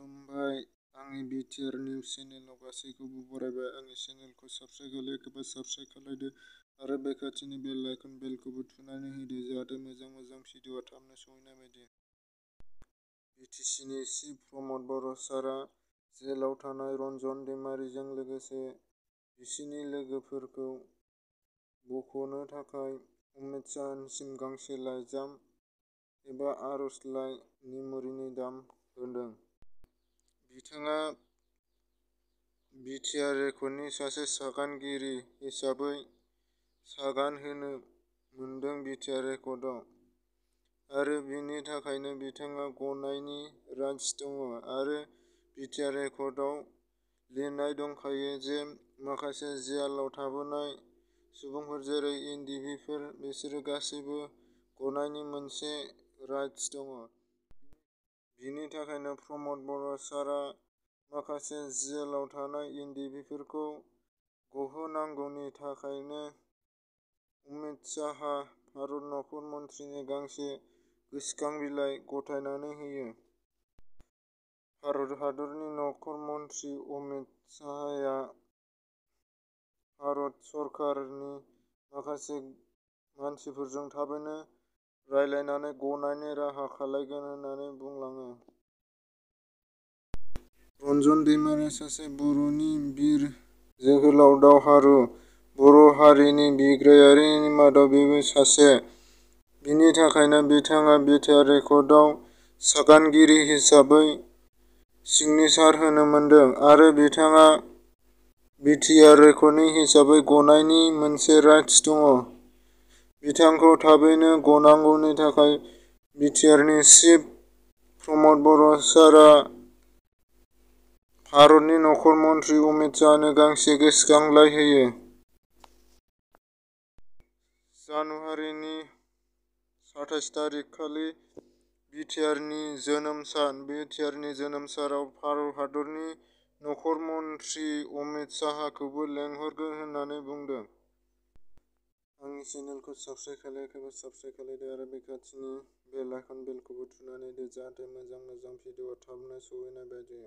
खुलुमबाय आंनि BTR news चेनेलाव गासैखौबो बरायबाय। आंनि चेनेलखौ साबस्क्राइब खालायाखैबा साबस्क्राइब खालायदो आरो बे खाथिनि बेल आइकन बेलखौबो थुनानै होदो जाहाथे मोजां भिडिअआ थाबनो सौहैनाय बायदि। बिटिसिनि चिफ प्रमद बर' सारआ जेलाव थानाय रन्जन दैमारिजों लोगोसे बिसिनि लोगोफोरखौ बख'नो थाखाय अमित शाहनिसिम गांसे लाइजाम एबा आर'जलाइ मेम'नि दाम होदों। बिथाङा बिटिआर रेकर्डनि सासे सागानगिरि हिसाबै सागान होनो मोनदों बिटिआर रेकर्डआव, आरो बेनि थाखायनो बिथाङा गनायनि राइट्स दङ। आरो बिटिआर रेकर्डआव लिरनाय दंखायो जे माखासे जेलाव थाबोनाय सुबुंफोर जेरै एनडिभिफोर बिसोरो गासैबो गनायनि मोनसे राइट्स दङ। बिनि थाखायनो प्रमद बर' सारआ माखासे जेलाव थानाय एनडिभिफोरखौ गहोनांगौनि थाखायनो अमित शाहआ भारत नखर मन्थ्रिनो गांसे गोसोखां बिलाइ गथायनानै होयो। भारत हादरनि नखर मन्थ्रि अमित शाहआ भारत सरकारनि माखासे मानसिफोरजों थाबैनो रायज्लायनानै गनायनि राहा खालामगोन होननानै बुंलाङो। रन्जन दैमारिया सासे बर'नि बिर जोहोलाव दावहारु। बर' हारिनि बिग्रायारिनि मादाव बिबो सासे। बिनि थाखायनो बिथाङा बिटिआर रेकर्डआव सागानगिरि हिसाबै सिगनेसार होनो मोनदों, आरो बिथाङा बिटिआर रेकर्डनि हिसाबै गनायनि मोनसे राइट्स दङ। बिथांखौ थाबैनो गनांगौनि थाखाय बिटिआरनि चिफ प्रमद बर' सारआ भारतनि नखर मन्थ्रि अमित शाहनो गांसे गोसोखांलाइ होयो। जानुवारिनि 27 थारिख खालि बिटिआरनि जोनोम सान। बिटिआरनि जोनोम सानाव भारत हादरनि नखर मन्थ्रि अमित शाहखौबो लेंहरगोन होननानै बुंदों। आंनि चेनेलखौ साबस्क्राइब खालायाखैबा साबस्क्राइब खालायदो आरो बे खाथिनि बेल आइकन बेलखौबो थुनानै होदो जाहाथे मोजां भिडिअआ थाबनो सौहैनाय बायदि।